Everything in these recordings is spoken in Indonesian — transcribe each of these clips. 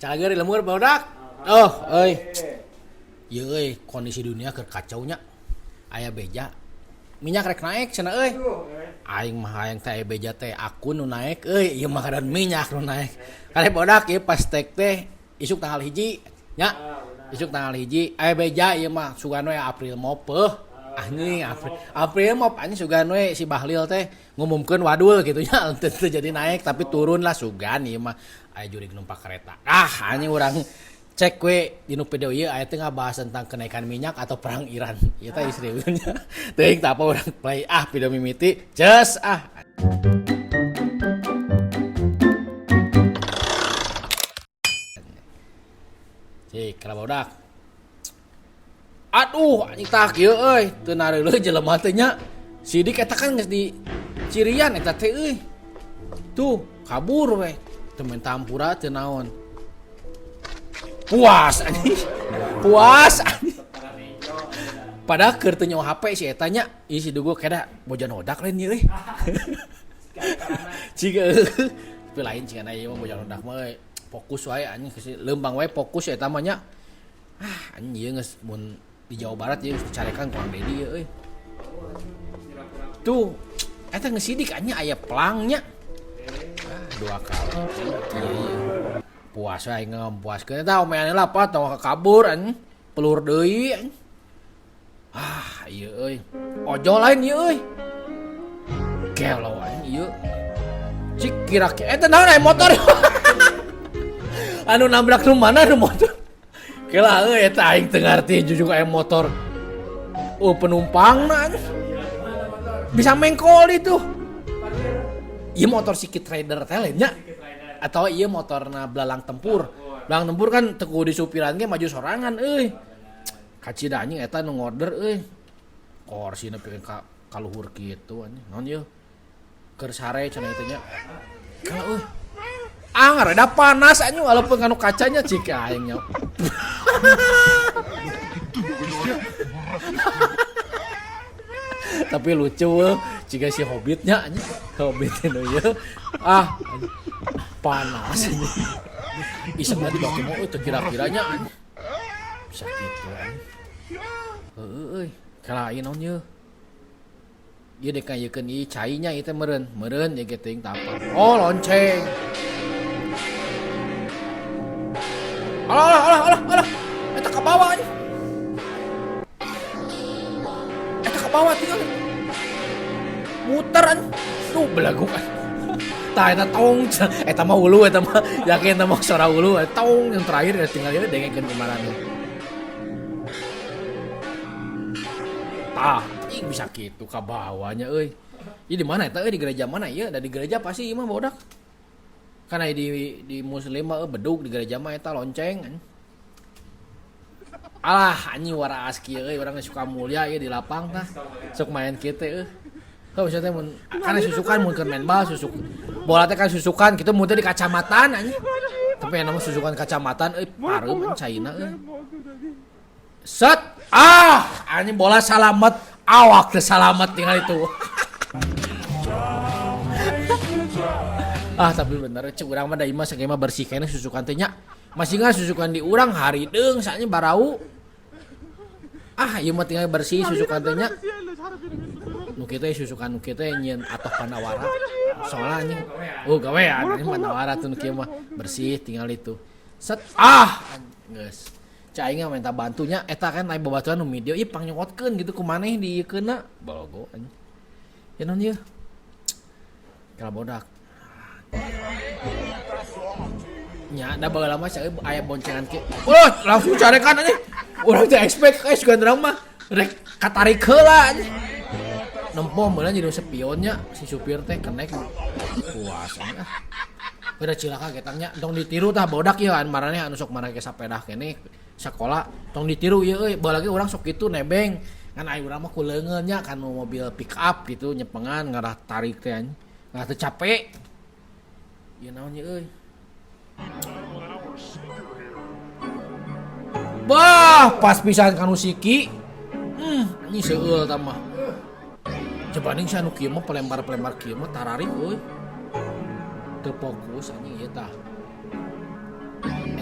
Calager lemur barudak. Oh, ieu euy kondisi dunia keur kacaunya. Aya beja. Minyak rek naik cenah euy. Aing mah hayang teh aya beja teh akun nu naik euy, ieu mah kadan minyak nu naik. Kare barudak ieu pas tek teh isuk tanggal 1 nya. Isuk tanggal 1 aya beja ieu mah sugan we April mop anjing April mop anjing sugan we si Bahlil teh ngumumkeun wadul gitu nya teu jadi naik tapi turun lah sugan ieu mah aya jurig numpak kereta. Anjing urang cek we di nu video ieu aya teh ngabahas tentang kenaikan minyak atau perang Iran. Ieu teh istri nya. Teuing tah apa urang play video mimiti. Just Cik, kalau barudak. Aduh, anjing tah kieu euy, teu nareuleun jelema teh nya. Sidik eta kan geus di cirian eta teh euy. Tuh, kabur we. Teu main tampura teu naon. Puas anjing. Puas anjing. Padahal keur teu nyawa HP si eta nya. Ieu si dugo keda bojan hodak lain ieu euy. Ciga tapi lain cenah ieu mah bojan hodak mah euy. Fokus wae anjing leumbang wae fokus eta mah nya. Anjing ieu geus mun di Jawa Barat ieu geus dicarekan ku Kang Dedi ieu euy. Tuh, eta geus sidik anjing aya pelangnya. 2 kali. Iya. Puas wae ngampuaskeun eta omean lah apa tong kabur anjing. Pelur deui anjing. Ieu euy. Ojol lain ieu euy. Gelo anjing ieu. Cik kira-kira eta naon aya motor. Anu nabrak nu mana nu motor? Kela euy eta aing teu ngarti jujug aya motor. Penumpangna bisa mengkol itu. Ieu motor si Kid Rider teh lain nya. Atau ieu motorna belalang tempur. Belalang tempur kan teu kudu disupiran ge maju sorangan euy. Kacida anjing eta nu ngorder euy. Korsina pikeun ka luhur kitu anjing. Naon ieu? Keur sare cenah itu nya. Kala euy. Rada panas anjing walaupun kanu kacanya cik aing nya. Tapi lucu jika si Hobbitnya anjing. Hobbit nu ieu. Panas anjing. Iseng di batu mau teu kira-kiranya anjing. Bisa kitu anjing. Heueuy, kala ieu naon ieu? Ieu dek kayekeun ieu cai nya ieu teh meureun ieu ge teuing tah apa. Oh, lonceng. Alah. Eta ka bawah anjing. Eta ka bawah tinggal. Muter anjing. Duh, belagu kan. Tah eta tong. Eta mah hulu eta mah. Yakin eta mah suara hulu. Tong yang terakhir ya tinggal ieu dengekeun kumaranna. Tah, ing bisa kitu ka bawahnya euy. Ieu di mana eta euy di gereja mana ieu? Da di gereja pasti ieu mah bodak. Karena di muslim mah bedug di gereja mah eta lonceng anjing. Alah anjing waraas kieu euy urang suka mulia ieu di lapang tah. Sok main kieu teh euy. Heuh sia teh mun kana susukan mun keur main bal susuk. Bola teh kan susukan kitu mun teh di kacamatan anjing. Tapi aya nama susukan kacamatan euy pareuh anjing caina euy. Set anjing bola salamet awak teh salamet tinggal itu. Tapi bener cek urang mah da imah sangge mah bersih kene susukan teh nya. Masih ngan susukan di urang harideung saanya barau. Ieu mah tinggal bersih susukan teh nya. Nu kieu teh susukan nu kieu teh nyieun atoh Pandawara. Soalna anjing gawean anjing Pandawara tuh nu kieu mah bersih tinggal itu. Set geus. Cai aing minta bantunya eta kan aya babaturan nu video ieu pangyokotkeun gitu ku maneh di ieu keuna. Bologo anjing. Ya naon ieu? Kala bodak. Nya da baheula mah aya boncengan kieu. Langsung carekan anjing. Urang teh expect sugan urang mah rek katarik heula anjing. Nempo meuleuh jadi spionnya si supir teh kenek puas anjing. Beda cilaka getangnya tong ditiru tah bodak ieu an maraneh anu sok make sapeda kene sakola tong ditiru ieu euy bae lagi urang sok kitu nebeng. Kan aya urang mah ku leungeun nya kan mobil pick up gitu nyepengan ngarah tarik teh anjing. Ngarah teu capek. Ieu naon ieu euy? Pas pisan kanu siki. Ini seueul tah mah. Jebanding si anu kieu mah pelempar-pelempar kieu mah tararik euy. Teu fokus anjing ieu tah.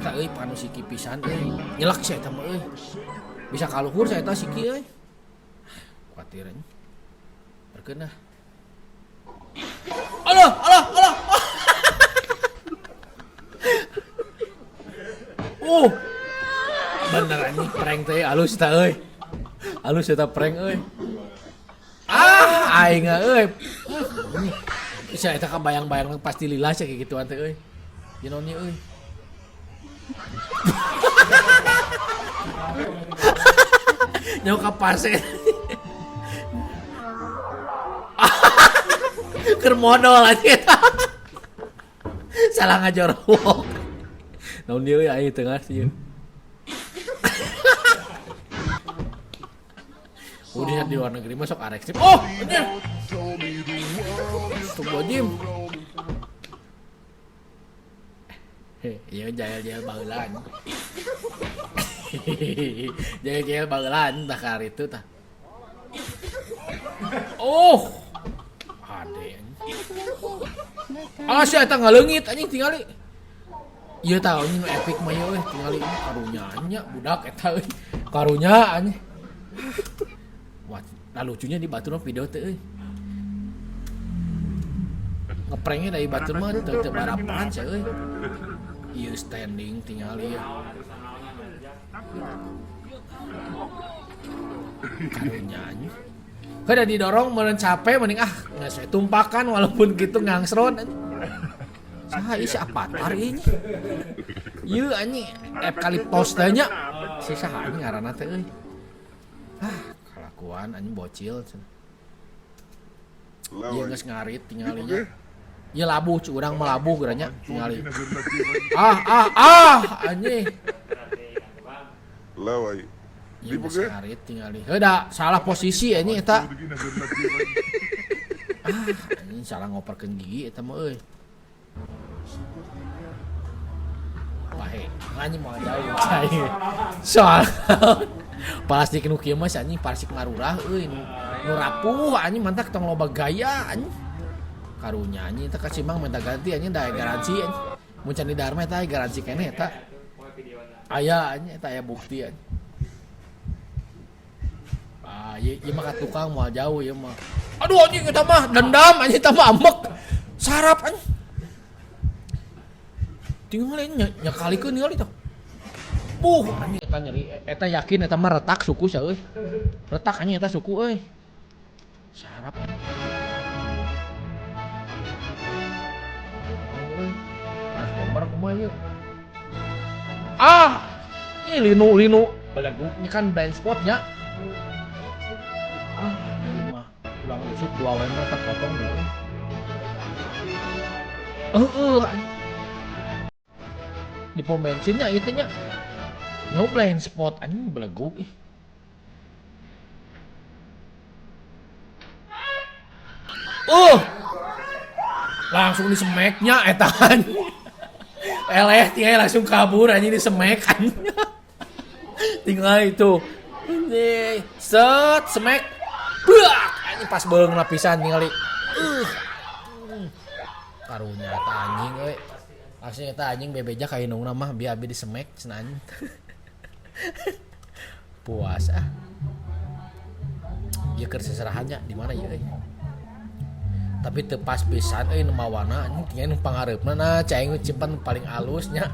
eta euy panu siki pisan euy. Nyelak saya eta mah euy. Bisa kaluhur saya eta siki euy. Kuatir anjing. Berkeun dah. Alah. Bener anjing prank teh alus tah euy. Alus eta prank euy. Aing euy. Bisa eta kabayang-bayang pasti lila sih kayak gituan teh euy. Jenoni euy. Nyawa kapase. Keur modal aja. Salah ngajorok. Naon dia euy aya tengah sih. Udah di luar negeri masuk arek sip. Oh, bener. Tunggu Jim. Iya jahil-jahil baheula. Jahil-jahil baheula tah kar itu tah. Oh. Ade. Ah sia eta ngaleungit anjing tingali. Ieu tah anjing epic mah ieu euy tingali karunya nya budak eta euy. Karunya anjing. Wah, nah lucunya di batur video teh euy. Ngepranknya dari batur mah teu barapan sia euy. Ieu standing tingali ya. Karunya anjing. Kada didorong meureun capek mending geus we tumpakan walaupun kitu ngangsrot. Saha ieu si Avatar ieu. Ieu anjing eukaliptus teh nya. Si saha anjing ngaranna teh euy. Kalakuan anjing bocil. Ieu geus ngarit tingalinya. Ieu labuh cu urang mah labuh geuranya tingali. Anjing. Lawai. Ieu geus ngarit tingali. Heuda salah posisi anjing eta. Anjing salah ngoperkeun gigi eta mah euy. Pahe, anjing mau jauh cai. Soal plastik nu kieu mah anjing plastik marurah euy nu rapuh anjing mantak tong loba gaya anjing. Karunya anjing eta kacimang minta ganti anjing da garansi anjing. Mun can di Dharma eta garansi keneh eta. Aya anjing eta aya bukti anjing. Ieu mah ka tukang moal jauh ieu mah. Aduh anjing eta mah dendam anjing eta mah ambek. Sarap anjing. Tinggal nyakalikeun ningali tah. Anjing eta nyeri eta yakin eta mah retak suku sia euy. Retak anjing eta suku euy. Sarap. Transformer kumaha ieu? Ini linu balaguknya kan blind spot nya. Ini mah ulang usut dua wae mah tak potong deui. Di pom bensinnya itu nya no blind spot anjing beleguk ih. Langsung disemeknya eta anjing. Eleh tinggal langsung kabur anjing disemek anjing. Tinggal itu. Ini set semek. Buak anjing pas beung lapisan tinggali. Karunya ta anjing euy. Asli eta anjing bebeja ka indungna mah abi disemek cenah anjing. Puas Ieu keur seserahannya di mana ieu euy. Tapi teu pas pisan euy nu mawana anjing tinggal nu pangareupna nah caing cimpan paling alusnya.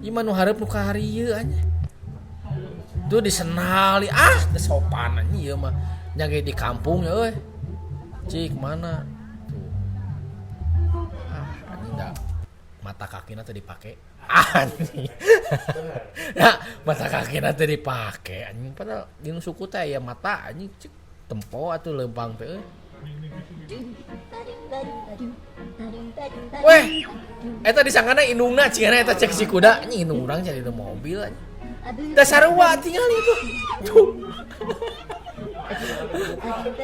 Ieu mah nu hareup nu ka hari ieu anjing. Tuh disenali teu sopan anjing ieu mah. Nya ge di kampung ya euy. Cik mana? Tuh. Anjing da mata kakina teh dipake anjing. Ya, mata kakina teh dipake anjing padahal dinu suku teh aya mata anjing cek tempo atuh leumpang teh euy. Weh, eta disangkana indungna cingana eta cek si kuda anjing indung urang jadi di mobil anjing. Da sarua tinggal itu.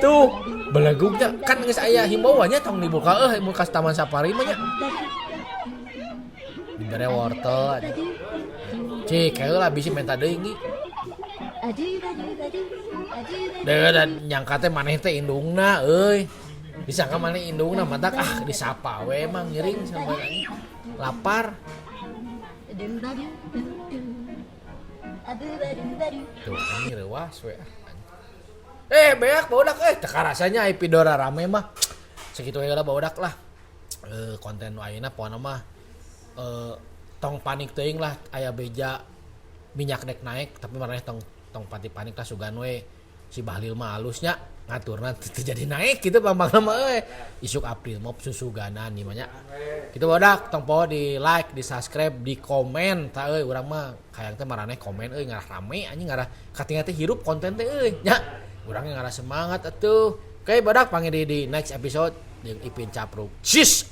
Tuh, beleguknya kan geus aya himbauannya tong dibuka mun ka Taman Safari mah nya. Dibere wortel aja. Cik, heula bisi menta deui ngi. Dan nyangka teh maneh teh indungna euy. Disangka maneh indungna matak disapa we emang ngiring sampai lapar. Tuh ini rewas we. Beak bodak teka rasanya Epidora rame mah. Segitu we lah bodak lah. Konten ayeuna pokona mah tong panik teuing lah aya beja minyak dek naik tapi maraneh tong pati panik lah sugan we si Bahlil mah halusnya ngaturna teu jadi naik gitu pamangna mah isuk April mah susuganan ieu mah nya. Kitu bodak tong poho di like, di subscribe, di komen tah urang mah hayang teh maraneh komen ngarah rame anjing ngarah katingal teh hirup konten teh nya. Urang ngarah semangat atuh. Oke bodak panggil di next episode jeung Ipin Capruk. Sis.